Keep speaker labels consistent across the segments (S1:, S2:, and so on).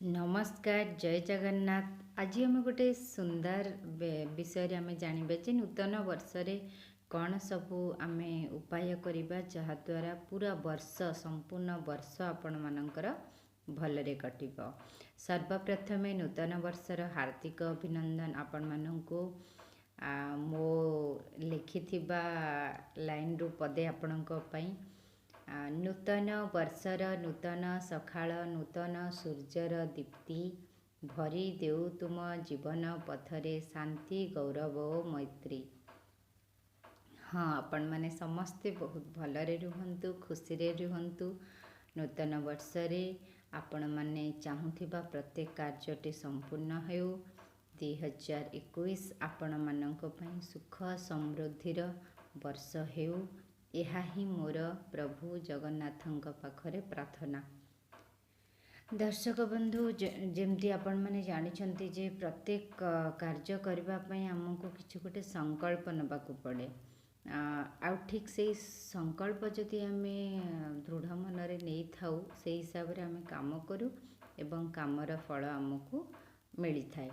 S1: नमस्कार जय जगन्नाथ। आज आम गोटे सुंदर विषय आम जानवा जे नूतन वर्ष रे कौन सबू आम उपाय करवा जहाद्वारा पूरा वर्ष संपूर्ण वर्ष आपण मानकर भलरे कटिब। सर्वप्रथमे नूतन वर्षर हार्दिक अभिनंदन आपण मानकु मो लिखिथिबा लाइन रु पदे आपणक पई। नूतन वर्षर नूतन सकाळ नूतन सूर्यर दीप्ति भरी देउ तुम जीवन पथरे शांति गौरव ओ मैत्री। हाँ, आपण माने समस्ते बहुत भलरे रुहंतु, खुशी रे रुहंतु। नूतन वर्ष रे आपण माने चाहुथिबा प्रत्येक कार्यटी संपूर्ण हेउ। 2021 आपण मानक पई सुख समृद्धिर वर्ष हेउ। यह ही मोर प्रभु जगन्नाथंक पाखरे प्रार्थना। दर्शक बंधु, जमती आपण माने जानिछंती जे प्रत्येक कार्य करबा पई हमको किछु गोटे संकल्प नबाकू पड़े। आउ ठीक से संकल्प जदि आमे दृढ़ मनरे नहीं थाउ से हिसाब रे आमे काम करू एवं कामर फल हमको मिली थाए।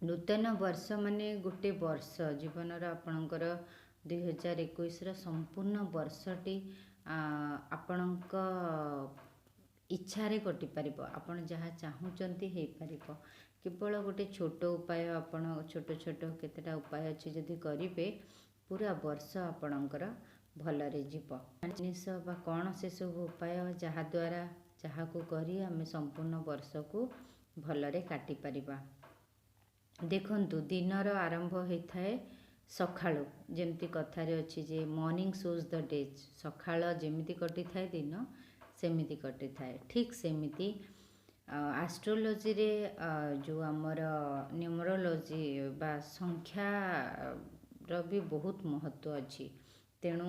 S1: नूतन वर्ष माने गोटे वर्ष जीवनर आपणकर 2021 संपूर्ण वर्षटी आपणक इच्छारे कटि पारिबो। आपण जहाँ चाहूचंती हे पारिबो। केवल गोटे छोट उपाय आपण छोट छोट केतेटा उपाय अछि जदि करिवे पूरा वर्ष आपणकर भलरे जीव। जिनिस बा कोन से सब उपाय जहाँ द्वारा जहाँ को करी आमे संपूर्ण वर्ष को भलरे काटि पारिबा। देखंतु दिनर आरंभ होइथाए सखाळु। जेमती कथारे अछि जे मॉर्निंग शोज द डेज। सखाळ जेमिति कटि थाए दिन सेमिति कटि थाए। ठीक सेमिति एस्ट्रोलॉजी रे जो हमर न्यूमरोलॉजी बा संख्या रो भी बहुत महत्व अछि। तेणु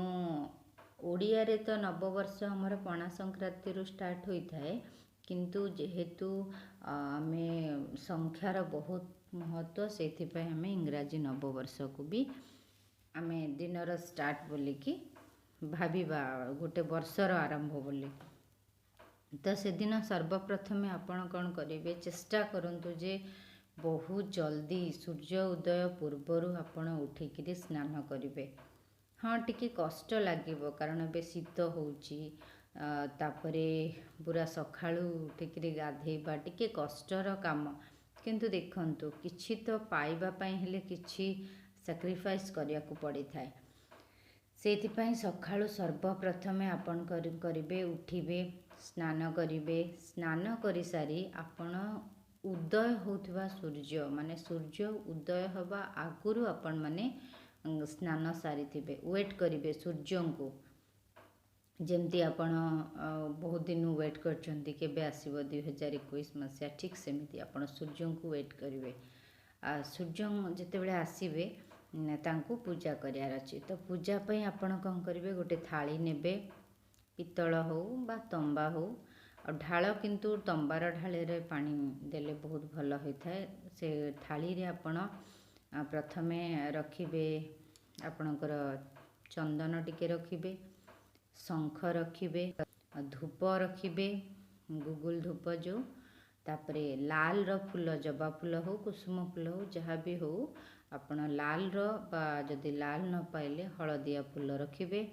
S1: ओडिया रे तो नववर्ष हमर पणा संक्रांति रु स्टार्ट होई थाए, किंतु जेहेतु आमे संख्यार बहुत महत्व से आमे इंग्राजी नववर्ष को भी आमे दिनर स्टार्ट बोली कि भाविबा गोटे वर्षर आरंभ बोली। तो से दिन सर्वप्रथमे आपण कौन करेंगे चेष्टा करंतु जे बहुत जल्दी सूर्य उदय पूर्वर आपण उठिकी स्नान करेंगे। हाँ, टिके कष्ट लागिबो कारण बे शीत होउची। तापरे पूरा सखाळु उठिकी गाधेबा टिके कष्टर काम, किंतु देखंतु किछि तो पाइबा पई हेले किछि सैक्रिफाइस करिया को पड़ी थाए। सेथिपाई सखाळु सर्वप्रथमे आपण करिवे उठिबे स्नान करिवे। स्नान करि सारी आपण उदय होउथबा सूर्य माने सूर्य उदय हवा आगुरु आपण माने स्नान सारी थिबे। वेट करिवे सूर्य को। जेमती आपण बहुत दिन वेट करचंती केबे आसीबो 2021 मसिया, ठीक सेमिति आपण सूर्य को वेट करिवे। सूर्य जेतेबेले आसीबे तांको पूजा करियार अछि। तो पूजा पई आपण कौन करिवे गोटे थाली नेबे, पितळ हो बा तंबा हो। ढाल किंतु तंबार ढाले रे पानी देले बहुत भल होई थाए। से थाली रे आपण प्रथमे रखिबे आपणकर चंदन टिके रखिबे, शंख रखिबे, धूप रखिबे, गुगुल धूप जो, तापरे लाल रो फूल जबा फूल हो कुसुम फूल हो जहाँ भी हो आपण लाल रो बा जदि लाल न पाइले हलदिया फूल रखिबे।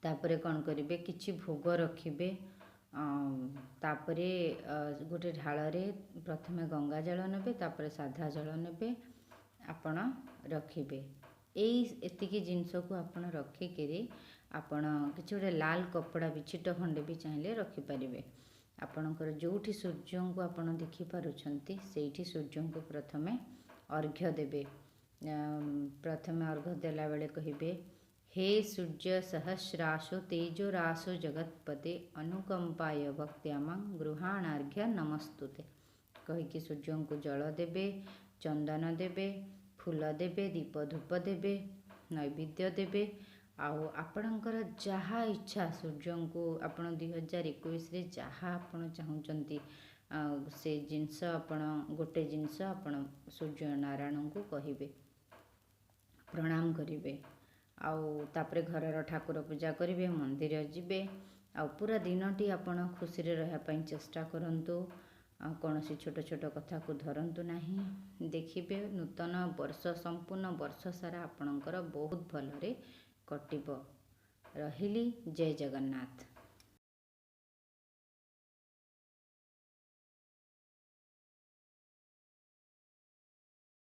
S1: तापरे कौन करिवे किछि भोग रखिबे। तापरे गोटे ढाल रे प्रथमे गंगा जल नेबे, तापरे साधा जल नेबे आपण रखिबे। एतिकी जिनस को आपण रखिकी आपण किछि गोटे लाल कपड़ा भी छिट खंडे भी चाहिले रखिपारे। आपणकर जोठी सूर्य को आपण देखि पारुछंती सेठी सूर्य को प्रथमे अर्घ्य देबे। प्रथमे अर्घ्य देला बेले कहिबे, हे सूर्य सहस्राशो तेजो राशो जगतपते अनुकंपाय भक्त्यामां गृहाणार्घ्य नमस्तुते। कहिकी सूर्य को जल देबे, चंदन देबे, फूल देबे, दीप धूप देबे, नैवेद्य देबे। आउ आपणकर जहाँ इच्छा सूर्य को आपण 2021 रे जहाँ आपण चाहूचंती से जिनस आपण गोटे जिनस आपण सूर्य नारायण को कहिबे, प्रणाम करिवे। आउ तापरे घरर ठाकुर पूजा करिवे, मंदिर जिबे। ଆଉ पूरा दिनटी आपण खुशी रे रहा पई चेष्टा करंतु कौनसी छोट छोट कथा को धरंतु नहीं। देखिबे नूतन वर्ष संपूर्ण वर्ष सारा आपणकर बहुत भलरे कटिब। रहिली। जय जगन्नाथ।